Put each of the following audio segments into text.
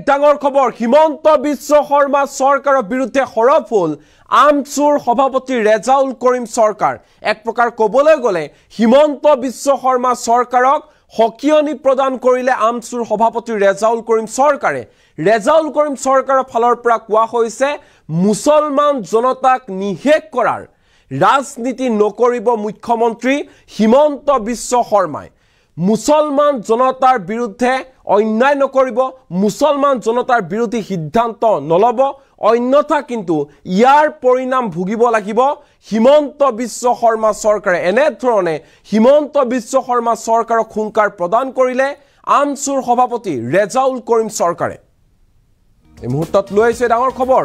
ডাঙৰ খবৰ হিমন্ত বিশ্ব শৰ্মা চৰকাৰৰ বিৰুদ্ধে হৰফ হ'ল আমচুৰ সভাপতি ৰেজাউল কৰিম চৰকাৰ এক প্ৰকাৰ ক'বলৈ গ'লে হিমন্ত বিশ্ব শৰ্মা চৰকাৰক হকিয়নি প্ৰদান কৰিলে আমচুৰ সভাপতি ৰেজাউল কৰিম চৰকাৰে ৰেজাউল কৰিম চৰকাৰৰ ফালৰ পৰা কোৱা হৈছে মুছলমান জনতাক নিষেধ কৰাৰ ৰাজনীতি নকৰিব মুখ্যমন্ত্ৰী হিমন্ত বিশ্ব শৰ্মাই মুছলমান জনতাৰ বিৰুদ্ধে অন্যায় নকৰিব মুছলমান জনতাৰ বিৰোধী সিদ্ধান্ত নলব অন্যথা কিন্তু ইয়াৰ পৰিণাম ভুগিব লাগিব হিমন্ত বিশ্ব শৰ্মা চৰকাৰে এনে ধৰণে হিমন্ত বিশ্ব শৰ্মা চৰকাৰক হুংকাৰ প্ৰদান কৰিলে আমচুৰ সভাপতি ৰেজাউল কৰিম চৰকাৰে এই মুহূৰ্তত লৈ আহিছে ডাঙৰ খবৰ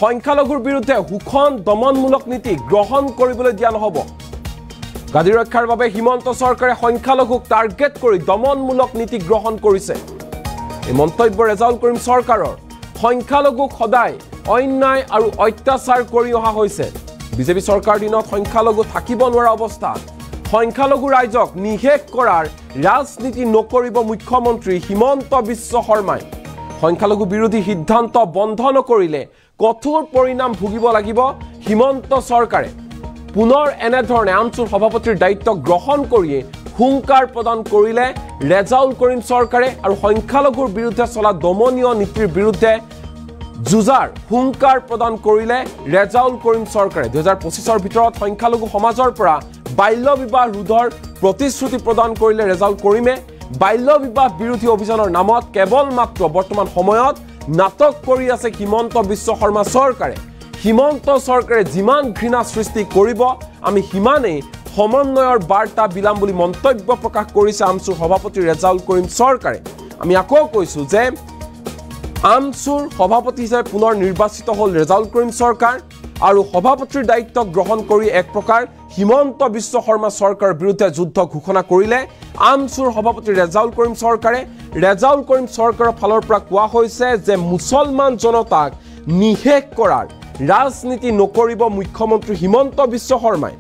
সংখ্যালঘুৰ বিৰুদ্ধে হুখন দমনমূলক নীতি গ্ৰহণ কৰিবলৈ দিয়া নহব গাদী ৰক্ষাৰ বাবে হিমন্ত চৰকাৰে সংখ্যালঘুক টাৰ্গেট কৰি দমনমূলক নীতি গ্ৰহণ কৰিছে এই মন্তব্য ৰেজাউল কৰিম চৰকাৰৰ সংখ্যালঘুক সদায় অন্যায় আৰু অত্যাচাৰ কৰি অহা হৈছে বিজেপি চৰকাৰ দিনত সংখ্যালঘু থাকিব নোৱাৰা অৱস্থা সংখ্যালঘু ৰাইজক নিষেধ কৰাৰ ৰাজনীতি নকৰিব মুখ্যমন্ত্ৰী হিমন্ত বিশ্ব শৰ্মাই সংখ্যালঘু বিৰোধী সিদ্ধান্ত বন্ধ নকৰিলে কঠোৰ পৰিণাম ভুগিব লাগিব হিমন্ত চৰকাৰে পুনৰ এনে ধৰণে আমচুৰ সভাপতিৰ দায়িত্ব গ্ৰহণ কৰিয়ে হুংকাৰ প্ৰদান কৰিলে ৰেজাউল কৰিম চৰকাৰে আৰু সংখ্যালঘুৰ বিৰুদ্ধে চলা দমনীয় নীতিৰ বিৰুদ্ধে যুঁজাৰ হুংকাৰ প্ৰদান কৰিলে ৰেজাউল কৰিম চৰকাৰে 2025ৰ ভিতৰত সংখ্যালঘু সমাজৰ পৰা বাল্য বিবাহ ৰোধৰ প্ৰতিশ্ৰুতি প্ৰদান কৰিলে ৰেজাউল কৰিমে বাল্য বিবাহ বিৰোধী অভিযানৰ নামত কেৱল মাত্ৰ বৰ্তমান সময়ত নাটক কৰি আছে হিমন্ত বিশ্ব শৰ্মা চৰকাৰে হিমন্ত চৰকাৰে যিমান ঘৃণা সৃষ্টি কৰিব আমি হিমানেই সমন্বয়ৰ বাৰ্তা বিলাম বুলি মন্তব্য প্ৰকাশ কৰিছে আমচুৰ সভাপতি ৰেজাউল কৰিম চৰকাৰে আমি আকৌ কৈছো যে আমচুৰ সভাপতি হিচাপে পুনৰ নিৰ্বাচিত হ'ল ৰেজাউল কৰিম চৰকাৰ আৰু সভাপতিৰ দায়িত্ব গ্ৰহণ কৰি এক প্ৰকাৰ হিমন্ত বিশ্ব শৰ্মা চৰকাৰৰ বিৰুদ্ধে যুদ্ধ ঘোষণা কৰিলে আমচুৰ সভাপতি ৰেজাউল কৰিম চৰকাৰে ৰেজাউল কৰিম চৰকাৰৰ ফালৰ পৰা কোৱা হৈছে যে মুছলমান জনতাক নিষেধ কৰাৰ ৰাজনীতি নকৰিব মুখ্যমন্ত্ৰী হিমন্ত বিশ্ব শৰ্মাই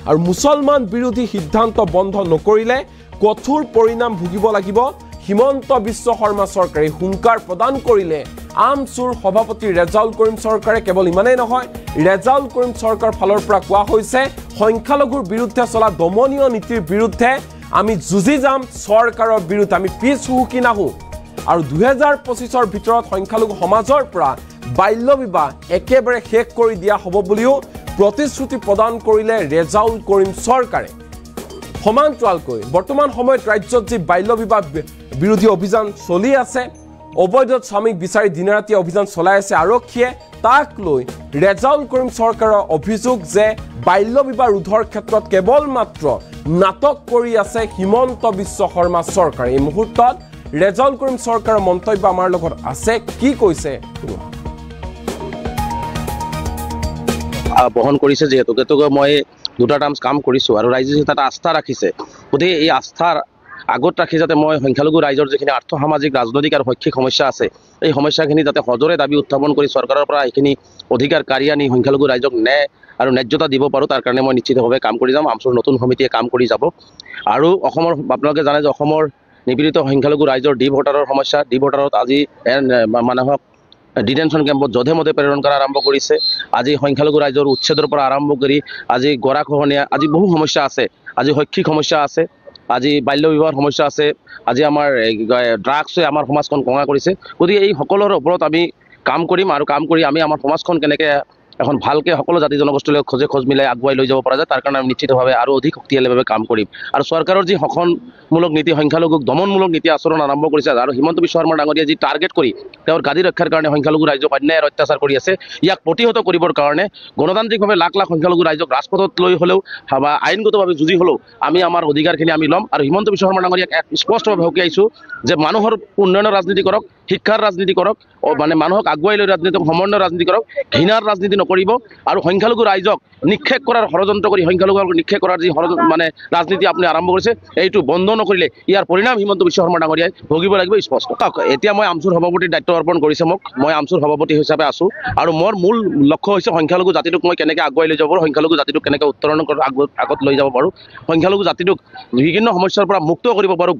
আৰু মুছলমান বিৰোধী সিদ্ধান্ত বন্ধ নকৰিলে কঠোৰ পৰিণাম ভুগিব লাগিব হিমন্ত বিশ্ব শৰ্মা চৰকাৰে হুংকাৰ প্ৰদান কৰিলে আমচুৰ সভাপতি ৰেজাউল কৰিম চৰকাৰে কেৱল ইমানেই নহয় ৰেজাউল কৰিম চৰকাৰৰ ফালৰ পৰা কোৱা হৈছে সংখ্যালঘুৰ বিৰুদ্ধে চলা দমনীয় নীতিৰ বিৰুদ্ধে আমি যুঁজি যাম চৰকাৰৰ বিৰুদ্ধে আমি পিছ হুহুকি নাহো আৰু 2025ৰ ভিতৰত সংখ্যালঘু সমাজৰ পৰা বাল্য বিবাহ একেবাৰে শেষ কৰি দিয়া হ'ব বুলিও প্ৰতিশ্ৰুতি প্ৰদান কৰিলে ৰেজাউল কৰিম চৰকাৰে সমান্তৰালকৈ বৰ্তমান সময়ত ৰাজ্যত যি বাল্য বিবাহ বিৰোধী অভিযান চলি আছে অবৈধ স্বামীক বিচাৰি দিনৰাতি অভিযান চলাই আছে আৰক্ষীয়ে তাক লৈ ৰেজাউল কৰিম চৰকাৰৰ অভিযোগ যে বাল্য বিবাহ ৰোধৰ ক্ষেত্ৰত কেৱল মাত্ৰ নাটক কৰি আছে হিমন্ত বিশ্ব শৰ্মা চৰকাৰে এই মুহূৰ্তত ৰেজাউল কৰিম চৰকাৰৰ মন্তব্য আমাৰ লগত আছে কি কৈছে বহন কৰিছে যেহেতু মই দুটা টাৰ্মছ কাম কৰিছো আৰু ৰাইজে এটা আস্থা ৰাখিছে গতিকে এই আস্থাৰ আগত ৰাখি যাতে মই সংখ্যালঘু ৰাইজৰ যিখিনি আৰ্থ সামাজিক ৰাজনৈতিক আৰু শৈক্ষিক সমস্যা আছে এই সমস্যাখিনি যাতে সজৰে দাবী উত্থাপন কৰি চৰকাৰৰ পৰা এইখিনি অধিকাৰ কাঢ়ি আনি সংখ্যালঘু ৰাইজক ন্যায় আৰু ন্যায্যতা দিব পাৰোঁ তাৰ কাৰণে মই নিশ্চিতভাৱে কাম কৰি যাম আমচুৰ নতুন সমিতিয়ে কাম কৰি যাব আৰু অসমৰ আপোনালোকে জানে যে অসমৰ নিপীড়িত সংখ্যালঘু ৰাইজৰ ডি ভোটাৰৰ সমস্যা ডি ভোটাৰত আজি মানুহক ডিটেনশ্যন কেম্পত যধে মধে প্ৰেৰণ কৰা আৰম্ভ কৰিছে আজি সংখ্যালঘু ৰাইজৰ উচ্ছেদৰ পৰা আৰম্ভ কৰি আজি গৰাখহনীয়া আজি বহু সমস্যা আছে আজি শৈক্ষিক সমস্যা আছে আজি বাল্য বিবাহৰ সমস্যা আছে আজি আমাৰ ড্ৰাগছে আমাৰ সমাজখন কঙা কৰিছে গতিকে এই সকলোৰে ওপৰত আমি কাম কৰিম আৰু কাম কৰি আমি আমাৰ সমাজখন কেনেকৈ এখন ভালকৈ সকলো জাতি জনগোষ্ঠীলৈ খোজ মিলাই আগুৱাই লৈ যাব পৰা যায় তাৰ কাৰণে আমি নিশ্চিতভাৱে আৰু অধিক শক্তিশালীভাৱে কাম কৰিম আৰু চৰকাৰৰ যি শোষণমূলক নীতি সংখ্যালঘুক দমনমূলক নীতি আচৰণ আৰম্ভ কৰিছে আৰু হিমন্ত বিশ্ব শৰ্মা ডাঙৰীয়াই যি টাৰ্গেট কৰি তেওঁৰ গাদী ৰক্ষাৰ কাৰণে সংখ্যালঘু ৰাইজক অন্যায় আৰু অত্যাচাৰ কৰি আছে ইয়াক প্ৰতিহত কৰিবৰ কাৰণে গণতান্ত্ৰিকভাৱে লাখ লাখ সংখ্যালঘু ৰাইজক ৰাজপথত লৈ হ'লেও বা আইনগতভাৱে যুঁজি হ'লেও আমি আমাৰ অধিকাৰখিনি আমি ল'ম আৰু হিমন্ত বিশ্ব শৰ্মা ডাঙৰীয়াক স্পষ্টভাৱে সকীয়াইছোঁ যে মানুহৰ উন্নয়নৰ ৰাজনীতি কৰক শিক্ষাৰ ৰাজনীতি কৰক মানে মানুহক আগুৱাই লৈ ৰাজনীতি সমন্বয়ৰ ৰাজনীতি কৰক ঘৃণাৰ ৰাজনীতি নকৰিব আৰু সংখ্যালঘু ৰাইজক নিক্ষেপ কৰাৰ ষড়যন্ত্ৰ কৰি সংখ্যালঘুক নিক্ষেপ কৰাৰ যি মানে ৰাজনীতি আপুনি আৰম্ভ কৰিছে এইটো বন্ধ নকৰিলে ইয়াৰ পৰিণাম হিমন্ত বিশ্ব শৰ্মা ডাঙৰীয়াই ভুগিব লাগিব স্পষ্ট। এতিয়া মই আমচুৰ সভাপতিৰ দায়িত্ব অৰ্পণ কৰিছে মোক, মই আমচুৰ সভাপতি হিচাপে আছোঁ আৰু মোৰ মূল লক্ষ্য হৈছে সংখ্যালঘু জাতিটোক মই কেনেকৈ আগুৱাই লৈ যাব পাৰোঁ, সংখ্যালঘু জাতিটোক কেনেকৈ উত্তৰণ আগত লৈ যাব পাৰোঁ, সংখ্যালঘু জাতিটোক বিভিন্ন সমস্যাৰ পৰা মুক্ত কৰিব পাৰোঁ,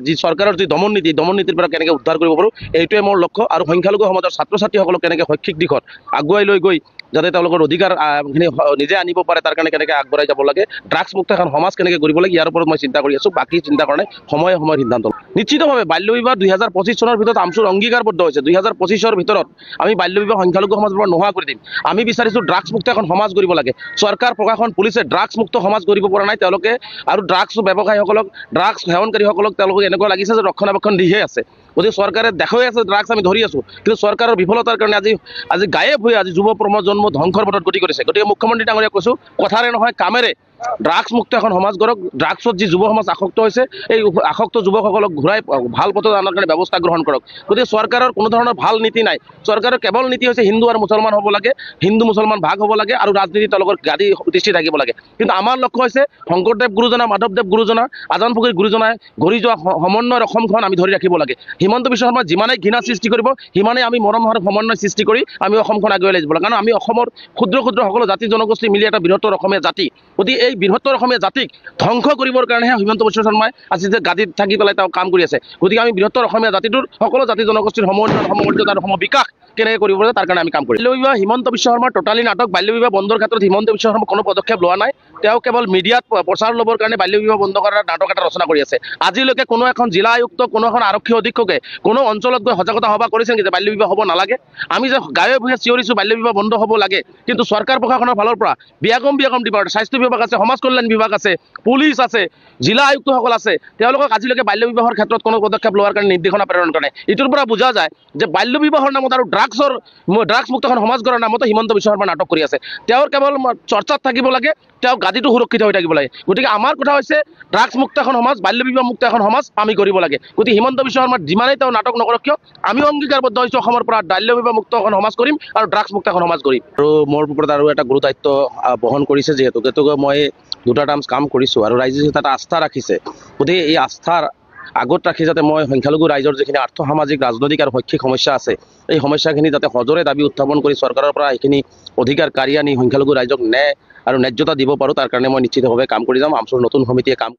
যি চৰকাৰৰ যি দমন নীতিৰ পৰা কেনেকৈ উদ্ধাৰ কৰিব পাৰোঁ, এইটোৱে মোৰ লক্ষ্য। আৰু সংখ্যালঘু সমাজৰ ছাত্ৰ ছাত্ৰীসকলক কেনেকৈ শৈক্ষিক দিশত আগুৱাই লৈ গৈ যাতে তেওঁলোকৰ অধিকাৰখিনি নিজে আনিব পাৰে তাৰ কাৰণে কেনেকৈ আগবঢ়াই যাব লাগে, ড্ৰাগছ মুক্ত এখন সমাজ কেনেকৈ কৰিব লাগে, ইয়াৰ ওপৰত মই চিন্তা কৰি আছোঁ। বাকী চিন্তা কাৰণে সময়ে সিদ্ধান্ত নিশ্চিতভাৱে বাল্য বিবাহ 2025 চনৰ ভিতৰত আমচুৰ অংগীকাৰবদ্ধ হৈছে। 2025 ভিতৰত আমি বাল্য বিবাহ সংখ্যালঘু সমাজৰ পৰা নোহোৱা কৰি দিম। আমি বিচাৰিছোঁ ড্ৰাগছ মুক্ত এখন সমাজ কৰিব লাগে। চৰকাৰ প্ৰশাসন পুলিচে ড্ৰাগছ মুক্ত সমাজ কৰিব পৰা নাই তেওঁলোকে, আৰু ড্ৰাগছ ব্যৱসায়ীসকলক ড্ৰাগছ সেৱনকাৰীসকলক তেওঁলোকক এনেকুৱা লাগিছে যে ৰক্ষণাবেক্ষণ দিহে আছে। গতিকে চৰকাৰে দেখাই আছে ড্ৰাগছ আমি ধৰি আছোঁ, কিন্তু চৰকাৰৰ বিফলতাৰ কাৰণে আজি গায়েব হৈ আজি যুৱ প্ৰজন্ম ধ্বংসৰ পথত গতি কৰিছে। গতিকে মুখ্যমন্ত্ৰী ডাঙৰীয়াক কৈছোঁ, কথাৰে নহয় কামেৰে ড্ৰাগছ মুক্ত এখন সমাজ গঢ়ক। ড্ৰাগছত যি যুৱ সমাজ আসক্ত হৈছে, এই আসক্ত যুৱকসকলক ঘূৰাই ভাল পথত অনাৰ কাৰণে ব্যৱস্থা গ্ৰহণ কৰক। গতিকে চৰকাৰৰ কোনো ধৰণৰ ভাল নীতি নাই। চৰকাৰৰ কেৱল নীতি হৈছে হিন্দু আৰু মুছলমান হ'ব লাগে, হিন্দু মুছলমান ভাগ হ'ব লাগে আৰু ৰাজনীতি তেওঁলোকৰ গাদী দৃষ্টি থাকিব লাগে। কিন্তু আমাৰ লক্ষ্য হৈছে শংকৰদেৱ গুৰুজনা, মাধৱদেৱ গুৰুজনা, আজান ফকীৰ গুৰুজনাই গঢ়ি যোৱা সমন্বয়ৰ অসমখন আমি ধৰি ৰাখিব লাগে। হিমন্ত বিশ্ব শৰ্মা যিমানেই ঘৃণা সৃষ্টি কৰিব, সিমানেই আমি মৰম আৰু সমন্বয় সৃষ্টি কৰি আমি অসমখন আগুৱাই লৈ যাব লাগে। কাৰণ আমি অসমৰ ক্ষুদ্ৰ সকলো জাতি জনগোষ্ঠী মিলি এটা বৃহত্তৰ অসমীয়া জাতি। গতিকে এই বৃহত্তৰ অসমীয়া জাতিক ধ্বংস কৰিবৰ কাৰণেহে হিমন্ত বিশ্ব শৰ্মাই আজি যে গাদীত থাকি পেলাই তেওঁ কাম কৰি আছে। গতিকে আমি বৃহত্তৰ অসমীয়া জাতিটোৰ সকলো জাতি জনগোষ্ঠীৰ সমমৰ্যাদা আৰু সমবিকাশ কেনেকৈ কৰিব পাৰে তাৰ কাৰণে আমি কাম কৰিম। বাল্য বিবাহ হিমন্ত বিশ্ব শৰ্মাৰ টোটালি নাটক। বাল্য বিবাহ বন্ধৰ ক্ষেত্ৰত হিমন্ত বিশ্ব শৰ্মা কোনো পদক্ষেপ লোৱা নাই। তেওঁ কেৱল মিডিয়াত প্ৰচাৰ ল'বৰ কাৰণে বাল্য বিবাহ বন্ধ কৰাৰ নাটক এটা ৰচনা কৰি আছে। আজিলৈকে কোনো এখন জিলা আয়ুক্ত, কোনো এখন আৰক্ষী অধীক্ষকে কোনো অঞ্চলত গৈ সজাগতা সভা কৰিছে নেকি যে বাল্য বিবাহ হ'ব নালাগে? আমি যে গাঁৱে ভূঞে চিঞৰিছোঁ বাল্য বিবাহ বন্ধ হ'ব লাগে, কিন্তু চৰকাৰ প্ৰশাসনৰ ফালৰ পৰা বিয়াগম ডিপাৰ্টমেণ্ট, স্বাস্থ্য বিভাগ আছে, সমাজ কল্যাণ বিভাগ আছে, পুলিচ আছে, জিলা আয়ুক্তসকল আছে, তেওঁলোকক আজিলৈকে বাল্য বিবাহৰ ক্ষেত্ৰত কোনো পদক্ষেপ লোৱাৰ কাৰণে নিৰ্দেশনা প্ৰেৰণ কৰা নাই। ইটোৰ পৰা বুজা যায় যে বাল্য বিবাহৰ নামত আৰু ড্ৰাগছ মুক্ত এখন সমাজ গঢ়াৰ নামতো হিমন্ত বিশ্ব শৰ্মা নাটক কৰি আছে। তেওঁৰ কেৱল চৰ্চাত থাকিব লাগে, তেওঁ গাদীটো সুৰক্ষিত হৈ থাকিব লাগে। গতিকে আমাৰ কথা হৈছে ড্ৰাগছ মুক্ত এখন সমাজ, বাল্য বিবাহ মুক্ত এখন সমাজ আমি কৰিব লাগে। গতিকে হিমন্ত বিশ্ব শৰ্মাৰ যিমানেই তেওঁ নাটক নকৰক কিয়, আমিও অংগীকাৰবদ্ধ হৈছোঁ অসমৰ পৰা বাল্য বিবাহ মুক্ত এখন সমাজ কৰিম আৰু ড্ৰাগছ মুক্ত এখন সমাজ কৰিম। আৰু মোৰ ওপৰত আৰু এটা গুৰু দায়িত্ব বহন কৰিছে গতিকে মই 2টা টাৰ্মছ কাম কৰিছোঁ আৰু ৰাইজে এটা আস্থা ৰাখিছে। গতিকে এই আস্থাৰ আগত ৰাখি যাতে মই সংখ্যালঘু ৰাইজৰ যিখিনি আৰ্থ সামাজিক ৰাজনৈতিক আৰু শৈক্ষিক সমস্যা আছে, এই সমস্যাখিনি যাতে সজোৰে দাবী উত্থাপন কৰি চৰকাৰৰ পৰা এইখিনি অধিকাৰ কাঢ়ি আনি সংখ্যালঘু ৰাইজক ন্যায় আৰু ন্যায্যতা দিব পাৰোঁ, তাৰ কাৰণে মই নিশ্চিতভাৱে কাম কৰি যাম। আমচুৰ নতুন সমিতিয়ে কাম